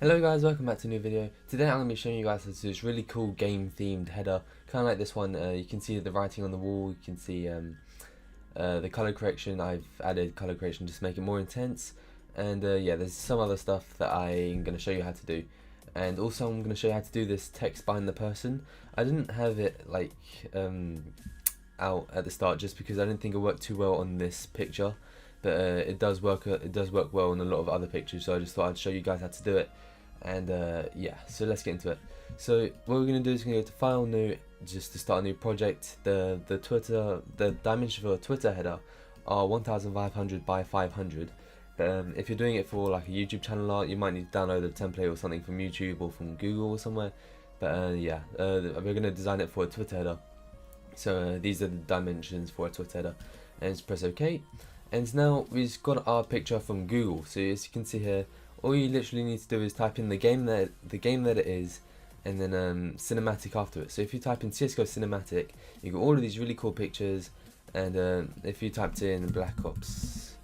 Hello guys, welcome back to a new video. Today I'm going to be showing you guys how to do this really cool game themed header, kind of like this one. You can see the writing on the wall, you can see the color correction. I've added color correction just to make it more intense, and yeah, there's some other stuff that I'm going to show you how to do. And also I'm going to show you how to do this text behind the person. I didn't have it like out at the start just because I didn't think it worked too well on this picture, but it does work well on a lot of other pictures, so I just thought I'd show you guys how to do it. And yeah, so let's get into it. So what we're going to do is we're going to go to File, New, just to start a new project. The dimensions for a Twitter header are 1500 by 500. If you're doing it for like a YouTube channel art, you might need to download a template or something from YouTube or from Google or somewhere. But yeah, we're going to design it for a Twitter header. So these are the dimensions for a Twitter header, and just press OK. And now we've got our picture from Google. So as you can see here, all you literally need to do is type in the game that it is, and then cinematic after it. So if you type in CSGO cinematic, you get all of these really cool pictures. And if you typed in Black Ops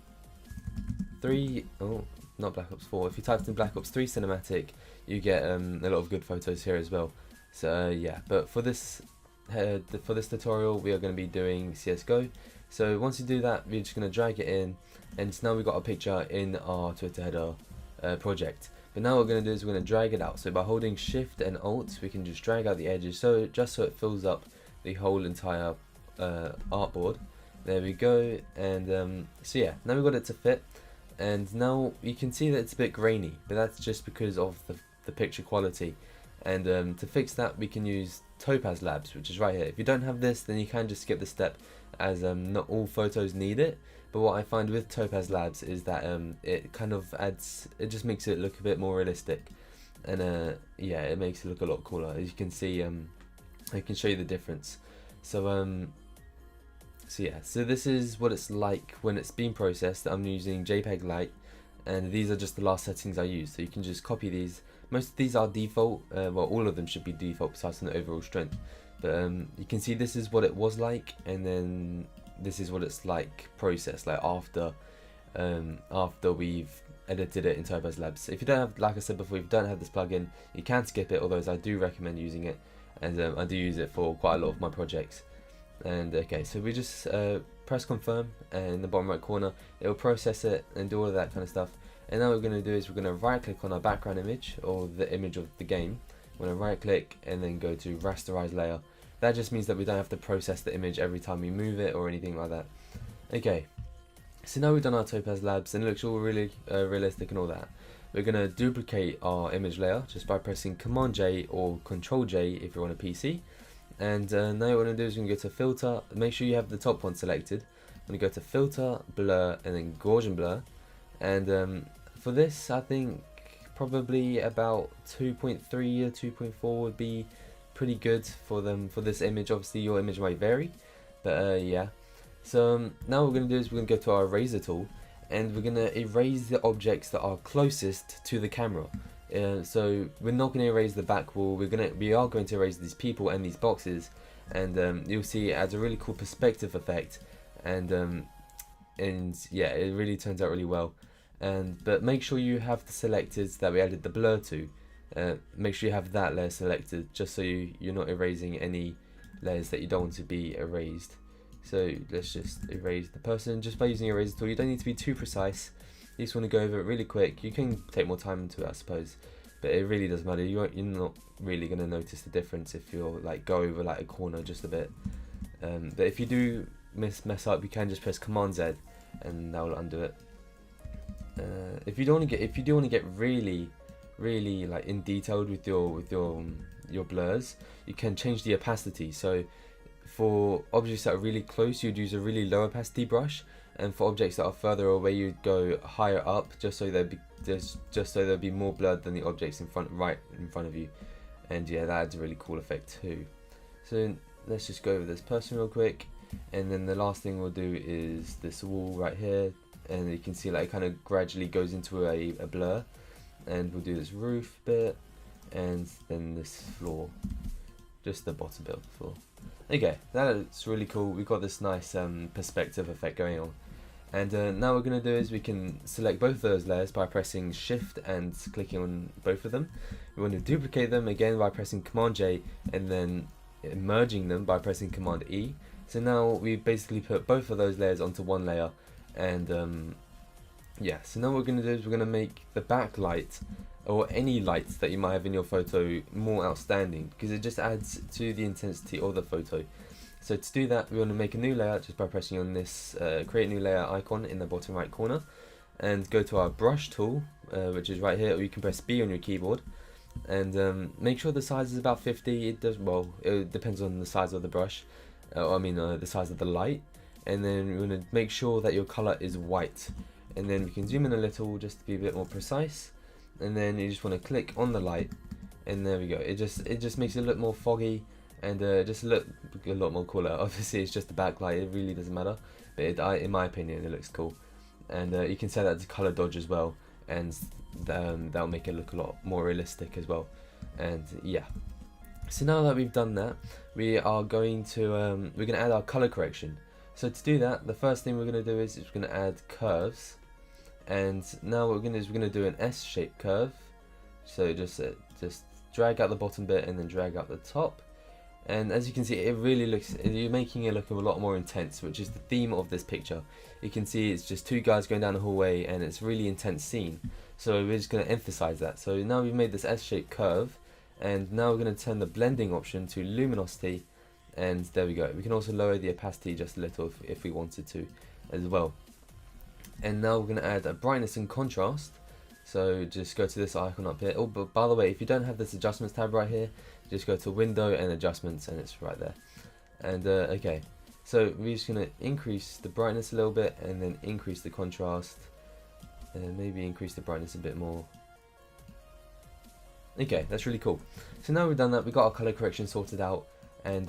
3, oh, not Black Ops 4. If you typed in Black Ops 3 cinematic, you get a lot of good photos here as well. So yeah, but for this tutorial, we are going to be doing CSGO. So once you do that, we're just going to drag it in, and now we've got a picture in our Twitter header project. But now what we're going to do is we're going to drag it out. So by holding Shift and Alt, we can just drag out the edges, so just so it fills up the whole entire artboard. There we go. And so yeah, now we've got it to fit, and now you can see that it's a bit grainy, but that's just because of the picture quality. And to fix that, we can use Topaz Labs, which is right here. If you don't have this, then you can just skip the step, as not all photos need it. But what I find with Topaz Labs is that it kind of it just makes it look a bit more realistic, and yeah, it makes it look a lot cooler. As you can see, I can show you the difference. So so yeah, so this is what it's like when it's been processed. I'm using JPEG Lite, and these are just the last settings I use. So you can just copy these. Most of these are default. Well, all of them should be default besides the overall strength. But you can see this is what it was like, and then this is what it's like processed, like after we've edited it in Topaz Labs. If you don't have, like I said before, if you don't have this plugin, you can skip it, although I do recommend using it, and I do use it for quite a lot of my projects. And okay, so we just press confirm, and in the bottom right corner it will process it and do all of that kind of stuff. And now what we're going to do is we're going to right click on our background image, or the image of the game. We're going to right click and then go to rasterize layer. That just means that we don't have to process the image every time we move it or anything like that. Okay, so now we've done our Topaz Labs and it looks all really realistic and all that. We're going to duplicate our image layer just by pressing Command J or Control J if you're on a PC. And now what we're going to do is we're going to go to Filter. Make sure you have the top one selected. I'm going to go to Filter, Blur, and then Gaussian Blur. And for this, I think probably about 2.3 or 2.4 would be pretty good for this image. Obviously your image might vary, but yeah. So now what we're going to do is we're going to go to our eraser tool, and we're going to erase the objects that are closest to the camera. So we're not going to erase the back wall. We are going to erase these people and these boxes, and you'll see it adds a really cool perspective effect, and yeah, it really turns out really well. But make sure you have the selected that we added the blur to. Make sure you have that layer selected, just so you're not erasing any layers that you don't want to be erased. So let's just erase the person just by using eraser tool. You don't need to be too precise. You just want to go over it really quick. You can take more time into it, I suppose, but it really doesn't matter. You're not really going to notice the difference if you're like go over like a corner just a bit. But if you do mess up, you can just press Command Z, and that will undo it. If you do want to get really like in detailed with your blurs, you can change the opacity. So for objects that are really close, you'd use a really low opacity brush, and for objects that are further away, you'd go higher up, just so there'd be more blurred than the objects right in front of you. And yeah, that adds a really cool effect too. So let's just go over this person real quick, and then the last thing we'll do is this wall right here, and you can see like it kind of gradually goes into a blur. And we'll do this roof bit, and then this floor, just the bottom bit of the floor. Okay, that looks really cool. We've got this nice perspective effect going on. And now what we're going to do is we can select both of those layers by pressing Shift and clicking on both of them. We want to duplicate them again by pressing Command J and then merging them by pressing Command E. So now we basically put both of those layers onto one layer, and yeah, so now what we're going to do is we're going to make the backlight or any lights that you might have in your photo more outstanding, because it just adds to the intensity of the photo. So to do that, we want to make a new layer just by pressing on this create new layer icon in the bottom right corner, and go to our brush tool, which is right here, or you can press B on your keyboard, and make sure the size is about 50. It does, well, it depends on the size of the brush, the size of the light. And then we want to make sure that your color is white, and then we can zoom in a little just to be a bit more precise, and then you just want to click on the light, and there we go. It just makes it look more foggy, and just look a lot more cooler. Obviously it's just a backlight, it really doesn't matter, but in my opinion it looks cool. And you can set that to color dodge as well, and that'll make it look a lot more realistic as well. And yeah, so now that we've done that, we are going to we're going to add our color correction. So to do that, the first thing we're going to do is we're going to add curves, and now what we're going to do is we're going to do an S-shaped curve. So just drag out the bottom bit and then drag out the top. And as you can see, it really looks, you're making it look a lot more intense, which is the theme of this picture. You can see it's just two guys going down a hallway, and it's a really intense scene. So we're just going to emphasize that. So now we've made this S-shaped curve, and now we're going to turn the blending option to luminosity, and there we go. We can also lower the opacity just a little if we wanted to as well. And now we're going to add a brightness and contrast. So just go to this icon up here. Oh, but by the way, if you don't have this adjustments tab right here, just go to window and adjustments, and it's right there. And okay, so we're just going to increase the brightness a little bit, and then increase the contrast, and maybe increase the brightness a bit more. Okay, that's really cool. So now we've done that, we've got our color correction sorted out, and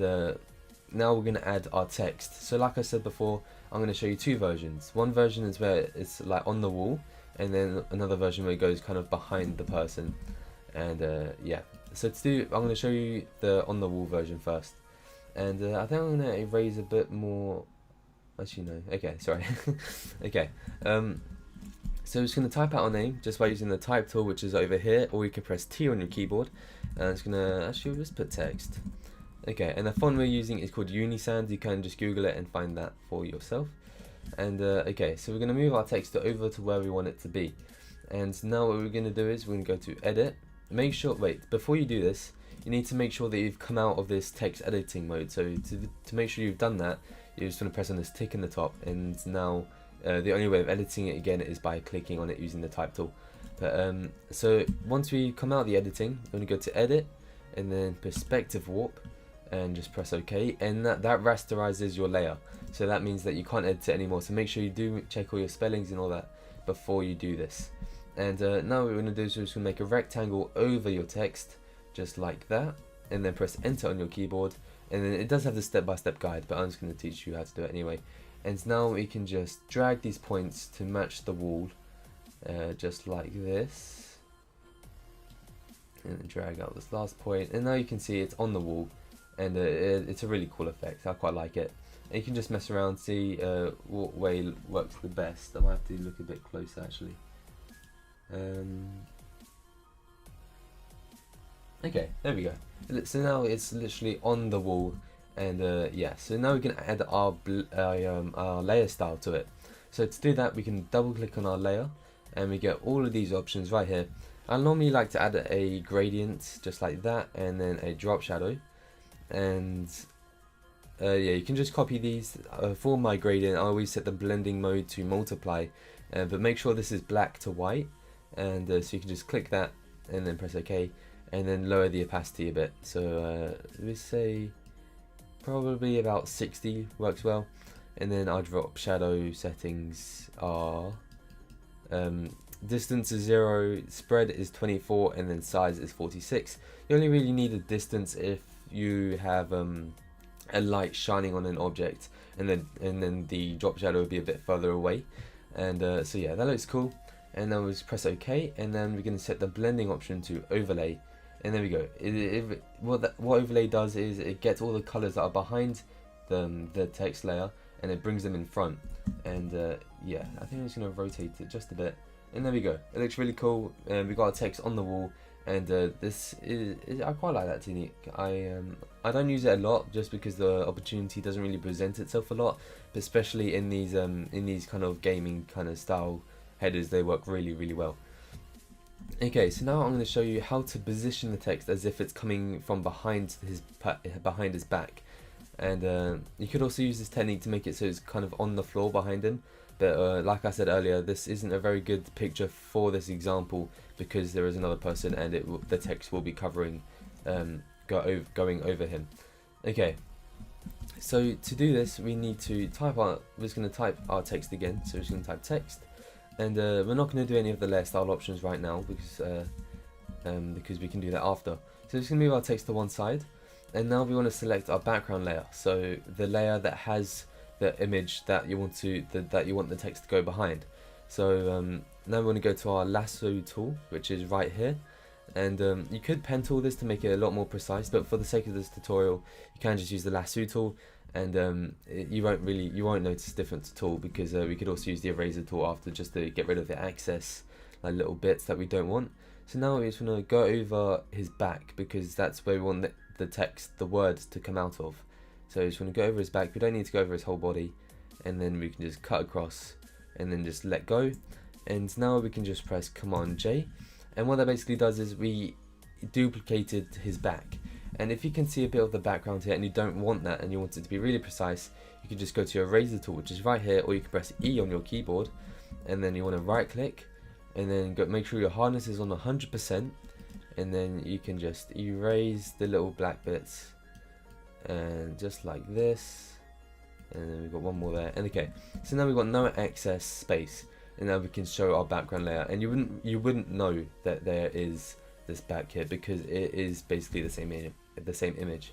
now we're going to add our text. So like I said before, I'm going to show you two versions. One version is where it's like on the wall, and then another version where it goes kind of behind the person. And yeah, so to do, I'm going to show you the on the wall version first, and I think I'm going to erase a bit more. Actually no, okay, sorry. Okay, so we're just going to type out our name just by using the type tool, which is over here, or you can press T on your keyboard, and it's going to, actually we'll just put text. Okay, and the font we're using is called Unisand. You can just Google it and find that for yourself. And okay, so we're going to move our text over to where we want it to be. And now what we're going to do is we're going to go to edit. Make sure, wait, before you do this, you need to make sure that you've come out of this text editing mode. So to make sure you've done that, you're just going to press on this tick in the top, and now the only way of editing it again is by clicking on it using the type tool. But so once we come out of the editing, we're going to go to edit, and then perspective warp, and just press OK, and that rasterizes your layer. So that means that you can't edit it anymore. So make sure you do check all your spellings and all that before you do this. And now what we're going to do is we're just going to make a rectangle over your text, just like that, and then press enter on your keyboard. And then it does have the step-by-step guide, but I'm just going to teach you how to do it anyway. And now we can just drag these points to match the wall, just like this, and then drag out this last point, and now you can see it's on the wall, and it's a really cool effect. I quite like it. And you can just mess around, see what way works the best. I might have to look a bit closer actually. Okay, there we go. So now it's literally on the wall, and yeah. So now we can add our layer style to it. So to do that, we can double click on our layer, and we get all of these options right here. I normally like to add a gradient just like that, and then a drop shadow, and yeah, you can just copy these. For my gradient, I always set the blending mode to multiply, but make sure this is black to white, and so you can just click that and then press OK, and then lower the opacity a bit. So let's say probably about 60 works well, and then our drop shadow settings are distance is 0, spread is 24, and then size is 46. You only really need a distance if you have a light shining on an object, and then the drop shadow will be a bit further away. And so yeah, that looks cool. And then we'll just press OK, and then we're going to set the blending option to overlay, and there we go. What overlay does is it gets all the colors that are behind the text layer, and it brings them in front. And yeah, I think I'm just going to rotate it just a bit, and there we go. It looks really cool. We got our text on the wall, and this is I quite like that technique. I don't use it a lot just because the opportunity doesn't really present itself a lot, but especially in these kind of gaming kind of style headers, they work really well. Okay, so now I'm going to show you how to position the text as if it's coming from behind his back. And you could also use this technique to make it so it's kind of on the floor behind him, but like I said earlier, this isn't a very good picture for this example because there is another person and the text will be covering going over him. Okay, so to do this we need to we're just going to type our text again. So we're just going to type text, and we're not going to do any of the layer style options right now because we can do that after. So just going to move our text to one side, and now we want to select our background layer, so the layer that has the image that you want the text to go behind. So now we want to go to our lasso tool, which is right here, and you could pen tool this to make it a lot more precise, but for the sake of this tutorial you can just use the lasso tool, and you won't notice difference at all, because we could also use the eraser tool after just to get rid of the excess little bits that we don't want. So now we just want to go over his back because that's where we want the text, the words to come out of. So we just want to go over his back. We don't need to go over his whole body, and then we can just cut across and then just let go, and now we can just press Command J, and what that basically does is we duplicated his back. And if you can see a bit of the background here and you don't want that and you want it to be really precise, you can just go to your eraser tool, which is right here, or you can press E on your keyboard, and then you want to right click and then make sure your hardness is on 100%, and then you can just erase the little black bits, and just like this, and then we've got one more there. And okay, so now we've got no excess space, and now we can show our background layer, and you wouldn't know that there is this back here because it is basically the same image.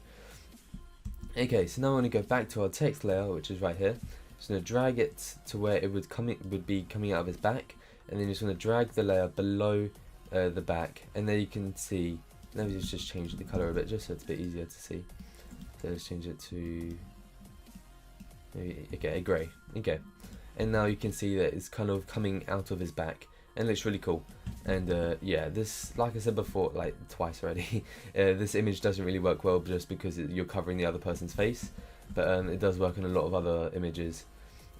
Okay, so now I want to go back to our text layer, which is right here. Just going to drag it to where it would be coming out of his back, and then just going to drag the layer below the back, and there you can see. Let me just change the color a bit just so it's a bit easier to see. So let's change it to maybe a grey. Okay, and now you can see that it's kind of coming out of his back, and it looks really cool. And yeah, this, like I said before, like twice already, this image doesn't really work well just because you're covering the other person's face, but it does work on a lot of other images.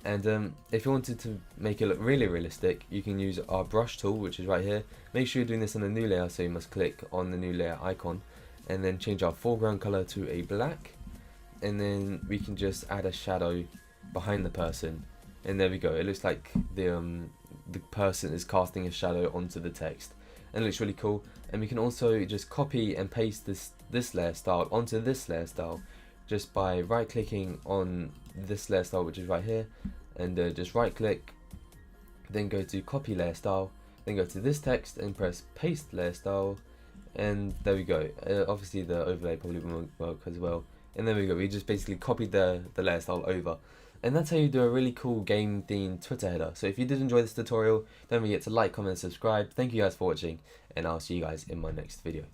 And if you wanted to make it look really realistic, you can use our brush tool, which is right here. Make sure you're doing this on a new layer, so you must click on the new layer icon, and then change our foreground color to a black, and then we can just add a shadow behind the person, and there we go. It looks like the person is casting a shadow onto the text, and it looks really cool. And we can also just copy and paste this layer style onto this layer style just by right clicking on this layer style, which is right here, and just right click, then go to copy layer style, then go to this text and press paste layer style, and there we go. Obviously the overlay probably won't work as well, and there we go. We just basically copied the layer style over. And that's how you do a really cool game themed Twitter header. So if you did enjoy this tutorial, don't forget to like, comment and subscribe. Thank you guys for watching, and I'll see you guys in my next video.